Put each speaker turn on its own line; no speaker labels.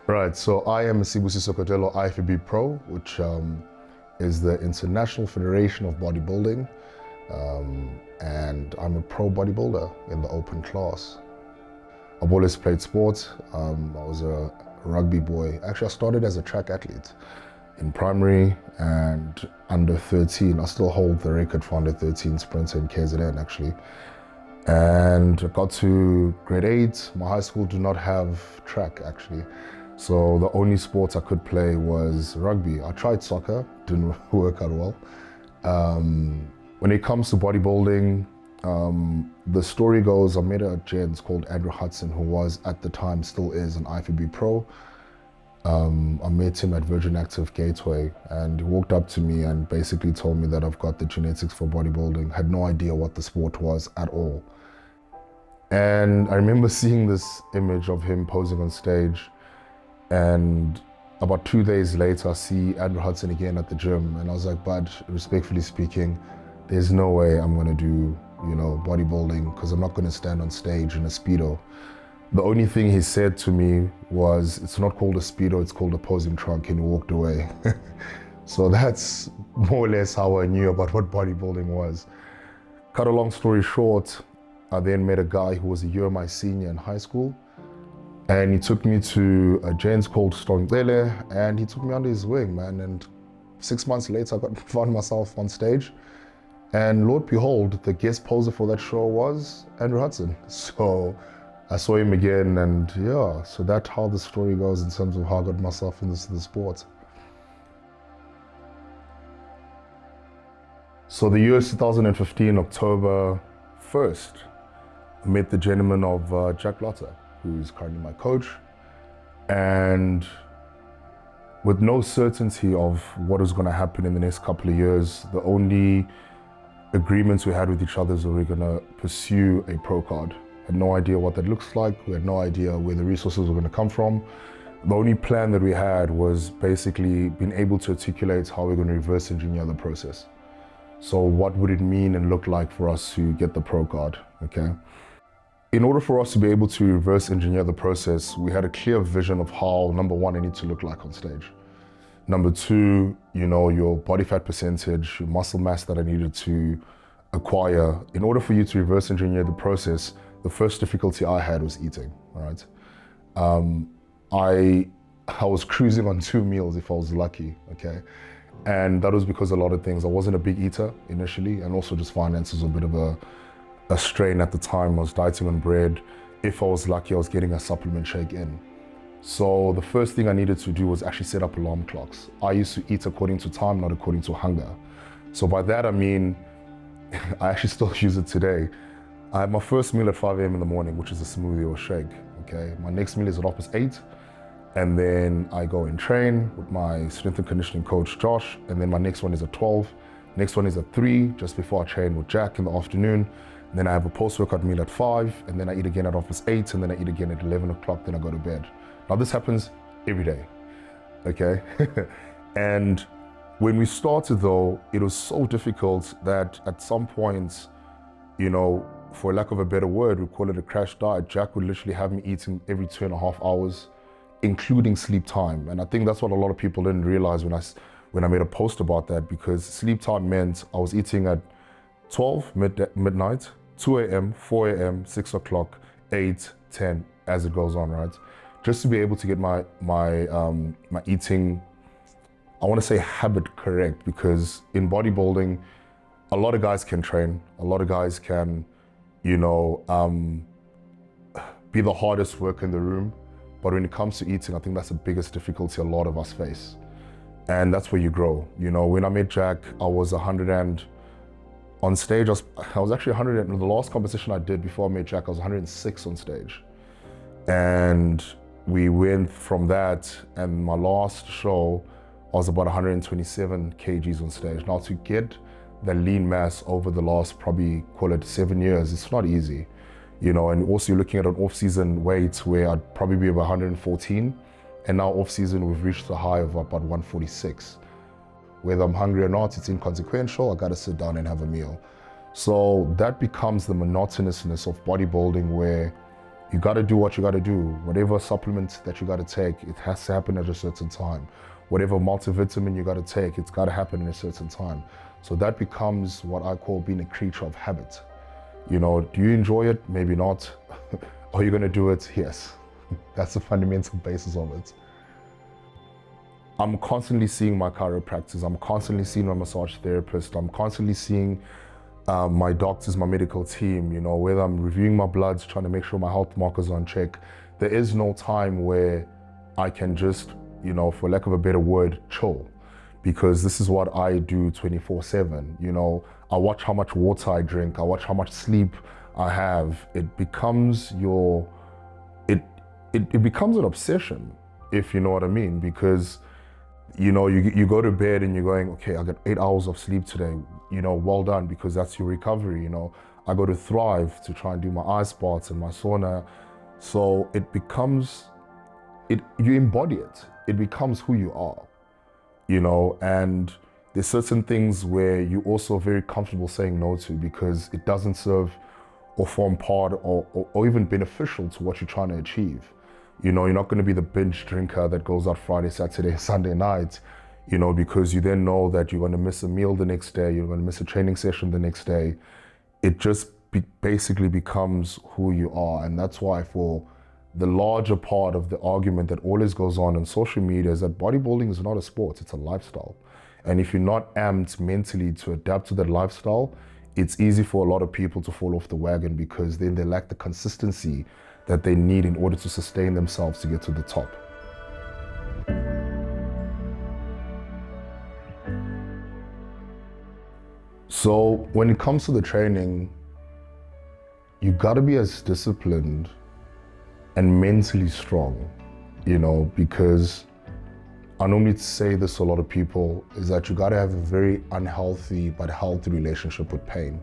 Right, so I am a Sibusiso Kotelo IFBB Pro, which is the International Federation of Bodybuilding, and I'm a pro bodybuilder in the open class. I've always played sports. I was a rugby boy. Actually, I started as a track athlete in primary and under 13. I still hold the record for under 13 sprinter in KZN, actually. And I got to grade 8. My high school did not have track, actually. So the only sports I could play was rugby. I tried soccer, didn't work out well. When it comes to bodybuilding, the story goes, I met a gent called Andrew Hudson, who was at the time, still is, an IFBB Pro. I met him at Virgin Active Gateway, and he walked up to me and basically told me that I've got the genetics for bodybuilding. Had no idea what the sport was at all. And I remember seeing this image of him posing on stage, and about 2 days later, I see Andrew Hudson again at the gym, and I was like, bud, respectfully speaking, there's no way I'm gonna do, bodybuilding, because I'm not gonna stand on stage in a Speedo. The only thing he said to me was, it's not called a Speedo, it's called a posing trunk, and he walked away. So that's more or less how I knew about what bodybuilding was. Cut a long story short, I then met a guy who was a year my senior in high school, and he took me to a gent called Kotelo, and he took me under his wing, man. And 6 months later, found myself on stage, and Lord behold, the guest poser for that show was Andrew Hudson. So I saw him again, and yeah, so that's how the story goes in terms of how I got myself into the sport. So the year 2015, October 1st, I met the gentleman of Jack Lotter, who is currently my coach, and with no certainty of what was going to happen in the next couple of years, the only agreements we had with each other is that we were going to pursue a pro card. Had no idea what that looks like. We had no idea where the resources were going to come from. The only plan that we had was basically being able to articulate how we're going to reverse engineer the process. So what would it mean and look like for us to get the pro card, okay? In order for us to be able to reverse engineer the process, we had a clear vision of how, number one, it needs to look like on stage. Number two, your body fat percentage, your muscle mass that I needed to acquire. In order for you to reverse engineer the process, the first difficulty I had was eating, all right? I was cruising on 2 meals if I was lucky, okay? And that was because a lot of things. I wasn't a big eater initially, and also just finances were a bit of a strain at the time. I was dieting on bread. If I was lucky, I was getting a supplement shake in. So the first thing I needed to do was actually set up alarm clocks. I used to eat according to time, not according to hunger. So by that I mean, I actually still use it today. I have my first meal at 5 a.m. in the morning, which is a smoothie or shake, okay? My next meal is at 8:30, and then I go and train with my strength and conditioning coach, Josh, and then my next one is at 12. Next one is at 3, just before I train with Jack in the afternoon. And then I have a post-workout meal at 5, and then I eat again at 8, and then I eat again at 11 o'clock, then I go to bed. Now this happens every day, okay? And when we started though, it was so difficult that at some point, for lack of a better word, we call it a crash diet. Jack would literally have me eating every 2.5 hours, including sleep time. And I think that's what a lot of people didn't realize when I made a post about that, because sleep time meant I was eating at 12 midnight, 2 a.m., 4 a.m., 6 o'clock, 8, 10, as it goes on, right? Just to be able to get my eating, I want to say habit correct, because in bodybuilding, a lot of guys can train, a lot of guys can, be the hardest worker in the room. But when it comes to eating, I think that's the biggest difficulty a lot of us face. And that's where you grow. When I met Jack, I was 100 and, on stage, I was actually 100, in the last competition I did before I met Jack, I was 106 on stage. And we went from that, and my last show, I was about 127 kgs on stage. Now to get the lean mass over the last probably, call it 7 years, it's not easy. And also you're looking at an off-season weight where I'd probably be about 114, and now off-season we've reached a high of about 146. Whether I'm hungry or not, it's inconsequential. I gotta sit down and have a meal. So that becomes the monotonousness of bodybuilding, where you got to do what you got to do. Whatever supplements that you got to take, it has to happen at a certain time. Whatever multivitamin you got to take, it's got to happen in a certain time. So that becomes what I call being a creature of habit. You know, do you enjoy it? Maybe not. Are you going to do it? Yes. That's the fundamental basis of it. I'm constantly seeing my chiropractors. I'm constantly seeing my massage therapist. I'm constantly seeing my doctors, my medical team, you know, whether I'm reviewing my bloods, trying to make sure my health markers are on check. There is no time where I can just, you know, for lack of a better word, chill. Because this is what I do 24/7. You know, I watch how much water I drink, I watch how much sleep I have. It becomes it becomes an obsession, if you know what I mean, because you know, you go to bed and you're going, okay, I got 8 hours of sleep today, you know, well done, because that's your recovery, you know. I go to Thrive to try and do my ice baths and my sauna. So it becomes, you embody it. It becomes who you are, you know, and there's certain things where you're also very comfortable saying no to because it doesn't serve or form part or even beneficial to what you're trying to achieve. You know, you're not going to be the binge drinker that goes out Friday, Saturday, Sunday night, you know, because you then know that you're going to miss a meal the next day, you're going to miss a training session the next day. It just basically becomes who you are. And that's why for the larger part of the argument that always goes on social media is that bodybuilding is not a sport, it's a lifestyle. And if you're not amped mentally to adapt to that lifestyle, it's easy for a lot of people to fall off the wagon because then they lack the consistency that they need in order to sustain themselves to get to the top. So when it comes to the training, you got to be as disciplined and mentally strong, you know, because I normally say this to a lot of people, is that you got to have a very unhealthy but healthy relationship with pain.